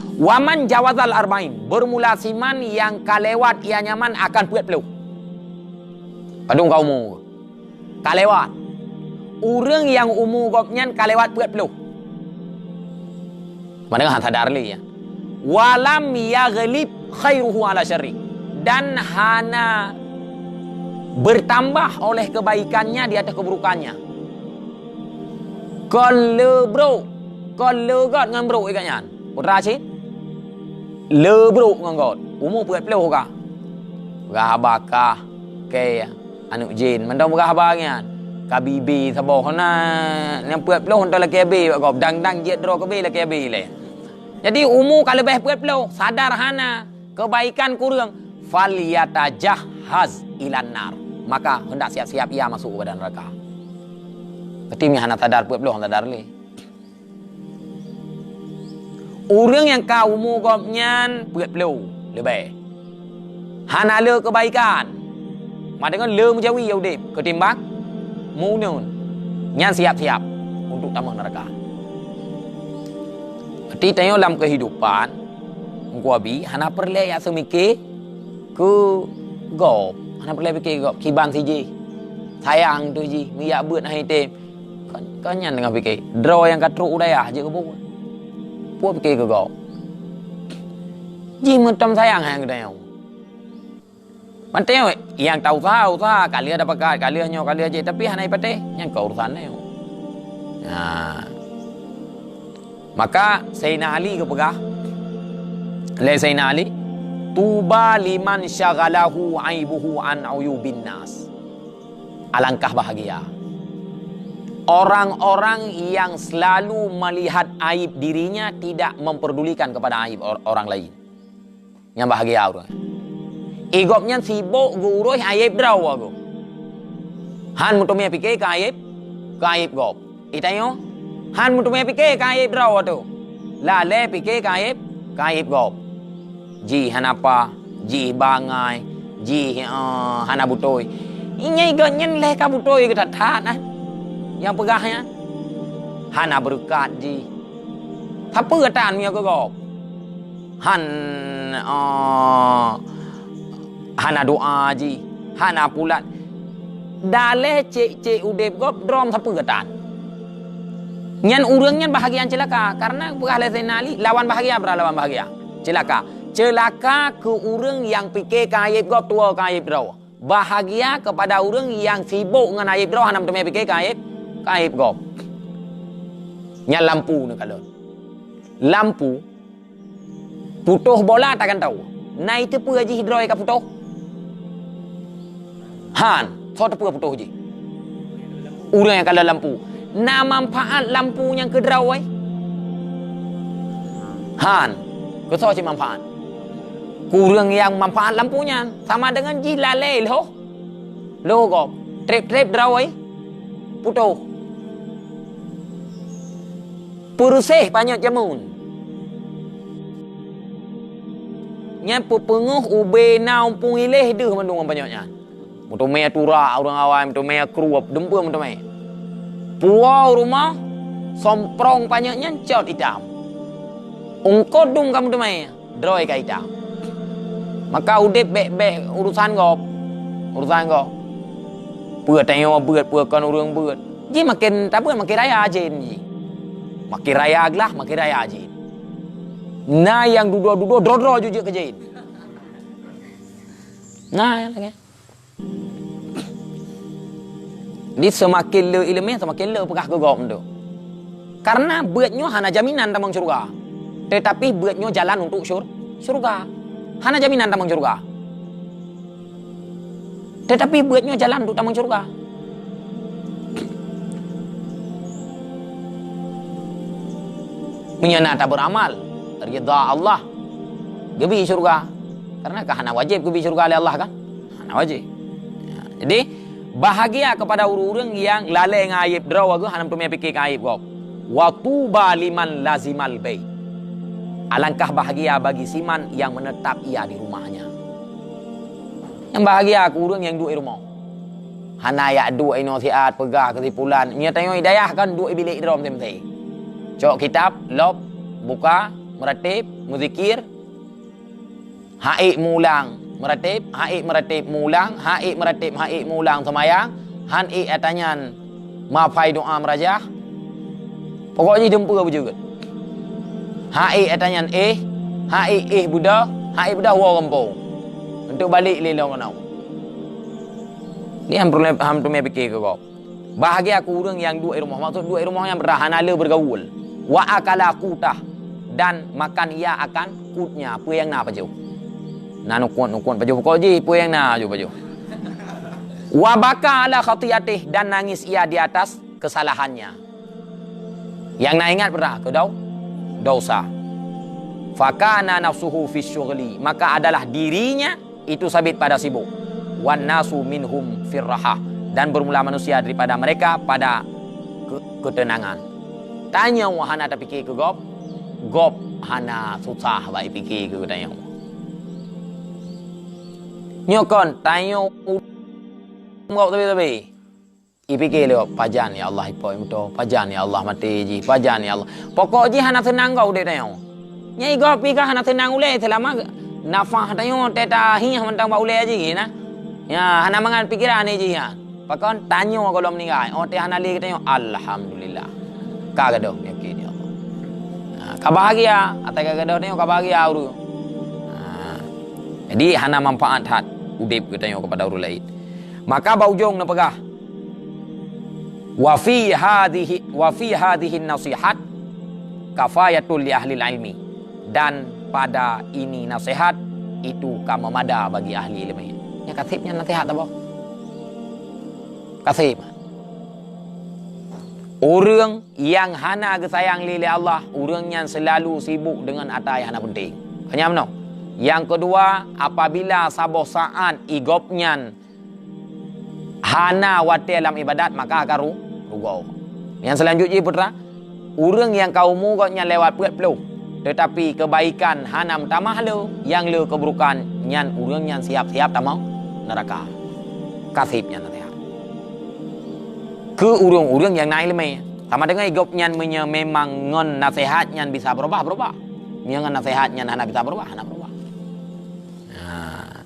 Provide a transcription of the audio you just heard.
Waman jawazal arba'in, bermula siman yang kalewat ia nyaman akan puat peluh. Padung kau umur. Kalewat. Orang yang umur gopnya kalewat puat peluh. Mana kan sadar li ya. Walam yaghlib khairuhu ala syarri, dan hana bertambah oleh kebaikannya di atas keburukannya. Kalau bro, kalau god ngan bro ikatnya. Putra cik. Le bro ngan god. Umur puat peluh kah? Gahabakah ke anu jin mandang gahabangnya. Kabibi saboh na yang puat peluh untuk laki abi kau dang jet dro kabi laki abi le. Jadi umur kalau lebih puat peluh sadar hana kebaikan kurang falyatajahhaz ilan nar, maka hendak siap-siap ia masuk ke neraka. Ketim hana sadar puat peluh sadar le. Orang yang kau umur gopnya puat peluh lebih hana le kebaikan mak dengan le menjauhi udip ketimbang munun nyan siap-siap untuk tamu neraka. Berarti tengok dalam kehidupan Kuabi, hana perle ya semikir ke gop, hana perle fikir gop kiban siji. Sayang tu ji, miyak beut hai tem. Kan nyan dengan fikir. Draw yang katruk udayah je ke bu. Puak fikir ke gop. Ji macam sayang hang kedai. Manteo yang tahu kali ada pakat, kali nyo, kali aje tapi hana ipate yang kau urusan ne. Nah. Maka Sayyidina Ali ke pegah le Sayyidina Ali, tuba liman syaghalahu aibuhu an uyubin nas. Alangkah bahagia orang-orang yang selalu melihat aib dirinya, tidak memperdulikan kepada aib orang lain. Yang bahagia orang. Igopnya sibuk guruh aib draw aku. Han mutumnya fikir ke aib gop. Itayo han mutumnya fikir ke aib draw tu. La le fikir ke aib gop. Ji hanapa, ji bangai, ji hana butoi. Inyai ganyen le ka butoi ke tathat nah. Yang pegahnya hana berkat ji. Thapa tan mia ke gop. Han hana doa ji, hana pulat. Dale cek udep gop drom thapa ketan. Nyan urang nyan bahagian celaka karena pegah le Zainali lawan bahagia berlawan bahagia. Celaka ke orang yang fikir ke aib gop tua ke aib draw. Bahagia kepada orang yang sibuk dengan aib draw hana betul fikir ke aib gop. Nyan lampu ni kalau. Lampu putuh bola takkan tahu. Nah itu pu haji hidroy ka putuh. Han, so tepu putuh haji. Orang yang kalau lampu. Nah manfaat lampu yang kedrawai. Han, keso cik manfaat. Kurang yang manfaat lampunya sama dengan ji lalai loh. Loh gop. Trip drawai. Putuh. Puruseh banyak jamun. Nya pepenguh ube naum pungileh deh mandung banyaknya. Mutu me tura orang awam, mutu me kruap dempur mutu me. Puau rumah somprong banyaknya cot hitam. Ungkodung kamu tu me droi ka hitam. Maka udep bek urusan gop. Beut tengok beut kan orang beut. Ji makin tak beut makin raya ajin ji. Makin raya aglah makin raya ajin. Nah yang duduk drodro juga kejahit. Nah lagi. Ni semakin le ilmu semakin le pegah gegom tu. Karena beutnya hana jaminan tamang surga. Tetapi beutnya jalan untuk surga. Hana jaminan tamang surga. Tetapi beutnya jalan untuk tamang surga. Menyana tak beramal ridha Allah gebi syurga karena hana wajib gebi syurga oleh Allah kan hana wajib ya, jadi bahagia kepada orang-orang yang lalai ngaib draw aku hana tumia fikir ngaib gop wa tuba liman lazimal bait, alangkah bahagia bagi siman yang menetap ia di rumahnya. Yang bahagia aku orang yang duduk di rumah hana ya duduk nasihat pegah kesimpulan nya tengok hidayah kan duduk bilik drom tem-tem cok kitab lop buka meratib, muzikir. Haid mulang, meratib, haid meratib mulang, haid meratib, haid mulang semayang, haid atanyan mapai doa merajah. Pokoknya dempur juga. Haid atanyan haid Buddha, haid Buddha wa rempung. Untuk balik lelong kenau. Ni ham tu me fikir ke kau. Bahagia aku orang yang duduk di rumah. Maksud duduk di rumah yang berahanala bergaul. Wa akala kutah. Dan makan ia akan kutnya. Apa yang nak paju. Nak nukun paju. Pokok je. Apa yang nak paju. Wa baka ala khatiyatih. Dan nangis ia di atas kesalahannya. Yang nak ingat pernah ke dau? Dosa. Fakana nafsuhu fi syughli. Maka adalah dirinya itu sabit pada sibuk. Wan nasu minhum firrahah. Dan bermula manusia daripada mereka pada ketenangan. Tanya wahana tak fikir ke gop? Gop hana susah baik fikir ke tanya. Nyokon tanya gop tapi. Fikir le pajan ya Allah ipoi muto, pajan ya Allah mati ji, pajan ya Allah. Pokok ji hana tenang kau dek tanya. Nyai gop pika hana tenang ule selama nafah tanya teta hiah mentang ba ule ji na. Ya hana mangan pikiran ni ji ya. Pakon tanya kalau meninggal. Oh teh hana li tanya alhamdulillah. Kagadoh yakin ya Allah. Kabahagia atau kagadoh tanya kabahagia uru. Jadi hana manfaat hat udip kita tanya kepada orang lain. Maka baujung na pegah. Wa fi hadhihi nasihat kafayatul li ahli ilmi. Dan pada ini nasihat itu kamamada bagi ahli ilmu. Ya kasibnya nasihat apa? Kasib. Orang yang hana kesayang lili Allah, orang yang selalu sibuk dengan atas yang hana penting. Hanya mana? Yang kedua, apabila saboh saat igopnya hana wati dalam ibadat, maka akan rugau. Yang selanjutnya putra, orang yang kaum mugotnya lewat peluh, tetapi kebaikan hana tamah lu, yang lu keburukan nyan orang yang siap-siap tamah neraka. Kasibnya nanti. Ke urung-urung yang naik lemah. Sama dengan igopnya memang ngon nasihatnya bisa berubah. Yang nasihatnya hana bisa berubah, hana berubah. Nah,